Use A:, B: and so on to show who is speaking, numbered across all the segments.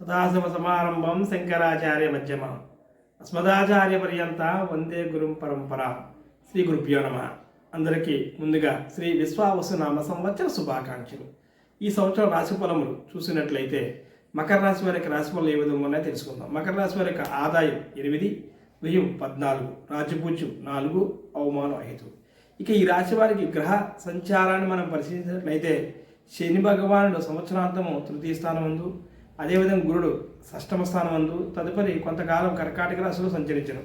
A: సదాశివసమారంభం శంకరాచార్య మధ్యమం అస్మదాచార్య పర్యంత వందే గురుం పరంపర. శ్రీ గురుభ్యో నమః. అందరికీ ముందుగా శ్రీ విశ్వావసునామ సంవత్సర శుభాకాంక్షలు. ఈ సంవత్సరం రాశి ఫలములు చూసినట్లయితే మకర రాశి వారికి రాశి ఫలం ఏ విధంగా ఉన్నాయో తెలుసుకుందాం. మకర రాశి వారి యొక్క ఆదాయం 8, వ్యయం 14, రాజ్యపూజ్యం 4, అవమానం 5. ఇక ఈ రాశి వారికి గ్రహ సంచారాన్ని మనం పరిశీలించినట్లయితే శని భగవానుడు సంవత్సరాంతము తృతీయ స్థానం అందు, అదేవిధంగా గురుడు షష్టమ స్థానం అందు, తదుపరి కొంతకాలం కర్కాటక రాశిలో సంచరించను.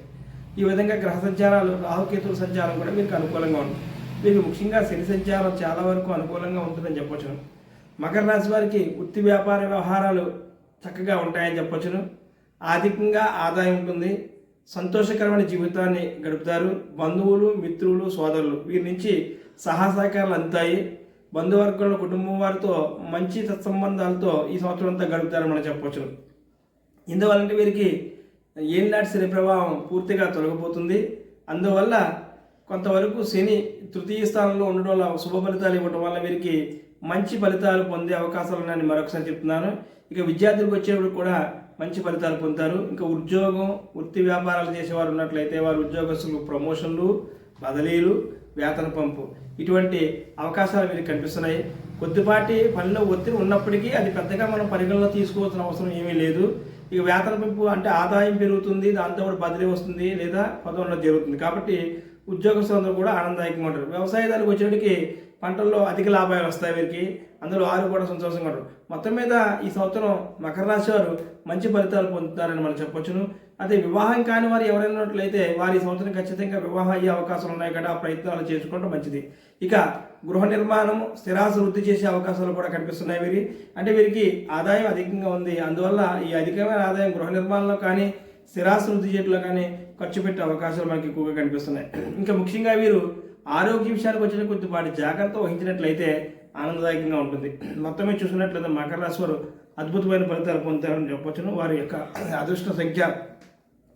A: ఈ విధంగా గ్రహ సంచారాలు, రాహుకేతుల సంచారం కూడా వీరికి అనుకూలంగా ఉంటుంది. వీరికి ముఖ్యంగా శని సంచారం చాలా వరకు అనుకూలంగా ఉంటుందని చెప్పవచ్చును. మకర రాశి వారికి వృత్తి వ్యాపార వ్యవహారాలు చక్కగా ఉంటాయని చెప్పవచ్చును. ఆర్థికంగా ఆదాయం ఉంటుంది. సంతోషకరమైన జీవితాన్ని గడుపుతారు. బంధువులు, మిత్రులు, సోదరులు వీరి నుంచి సహాయ సహకారాలు అందుతాయి. బంధువర్గంలో కుటుంబం వారితో మంచి సత్సంబంధాలతో ఈ సంవత్సరం అంతా గడుపుతారని మనం చెప్పవచ్చును. ఇందువల్ల వీరికి ఏలినాటి శని ప్రభావం పూర్తిగా తొలగిపోతుంది. అందువల్ల కొంతవరకు శని తృతీయ స్థానంలో ఉండడం వల్ల శుభ ఫలితాలు ఇవ్వడం వల్ల వీరికి మంచి ఫలితాలు పొందే అవకాశాలు ఉన్నాయని మరొకసారి చెప్తున్నాను. ఇక విద్యార్థులకు వచ్చేప్పుడు కూడా మంచి ఫలితాలు పొందుతారు. ఇంకా ఉద్యోగం, వృత్తి వ్యాపారాలు చేసేవారు ఉన్నట్లయితే వారి ఉద్యోగస్తులకు ప్రమోషన్లు, బదిలీలు, వేతన పంపు ఇటువంటి అవకాశాలు వీరికి కనిపిస్తున్నాయి. కొద్దిపాటి పనిలో ఒత్తిడి ఉన్నప్పటికీ అది పెద్దగా మనం పరిగణలో తీసుకోవాల్సిన అవసరం ఏమీ లేదు. ఇక వేతన పెంపు అంటే ఆదాయం పెరుగుతుంది, దాంతో కూడా బదిలీ వస్తుంది లేదా పదవుల్లో జరుగుతుంది. కాబట్టి ఉద్యోగస్తులందరూ కూడా ఆనందదాయకంగా ఉంటారు. వ్యవసాయదారులకు వచ్చేటికి పంటల్లో అధిక లాభాలు వస్తాయి వీరికి. అందులో వారు కూడా సంతోషంగా ఉంటారు. మొత్తం మీద ఈ సంవత్సరం మకర రాశి వారు మంచి ఫలితాలు పొందుతారని మనం చెప్పొచ్చును. అదే వివాహం కాని వారు ఎవరైనా ఉన్నట్లయితే వారి సంవత్సరం ఖచ్చితంగా వివాహం అయ్యే అవకాశాలు ఉన్నాయి కదా, ఆ ప్రయత్నాలు చేసుకోవడం మంచిది. ఇక గృహ నిర్మాణం, స్థిరాస్తి వృద్ధి చేసే అవకాశాలు కూడా కనిపిస్తున్నాయి వీరి. అంటే వీరికి ఆదాయం అధికంగా ఉంది. అందువల్ల ఈ అధికమైన ఆదాయం గృహ నిర్మాణంలో కానీ, స్థిరాస్తి వృద్ధి చేయడంలో కానీ ఖర్చు పెట్టే అవకాశాలు మనకి ఎక్కువగా కనిపిస్తున్నాయి. ఇంకా ముఖ్యంగా వీరు ఆరోగ్య విషయానికి వచ్చిన కొద్దిపాటి జాగ్రత్త వహించినట్లయితే ఆనందదాయకంగా ఉంటుంది. మొత్తమే చూసినట్లయితే మకర రాశి వారు అద్భుతమైన ఫలితాలు పొందుతారని చెప్పవచ్చును. వారి యొక్క అదృష్ట సంఖ్య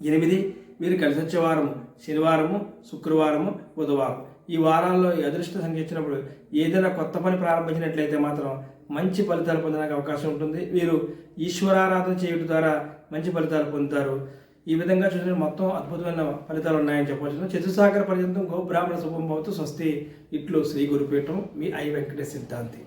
A: 8. వీరు కలిసి వచ్చే వారము శనివారము, శుక్రవారము, బుధవారం. ఈ వారాల్లో ఈ అదృష్ట సంఖ్య ఇచ్చినప్పుడు ఏదైనా కొత్త పని ప్రారంభించినట్లయితే మాత్రం మంచి ఫలితాలు పొందడానికి అవకాశం ఉంటుంది. వీరు ఈశ్వరారాధన చేయడం ద్వారా మంచి ఫలితాలు పొందుతారు. ఈ విధంగా చూసిన మొత్తం అద్భుతమైన ఫలితాలు ఉన్నాయని చెప్పవచ్చు. చతుసాగర పర్యంతం గో బ్రాహ్మణ శుభం భవతు. స్వస్తి. ఇట్లు శ్రీ గురుపీఠం, మీ ఐ వెంకటేశ్ సిద్ధాంతి.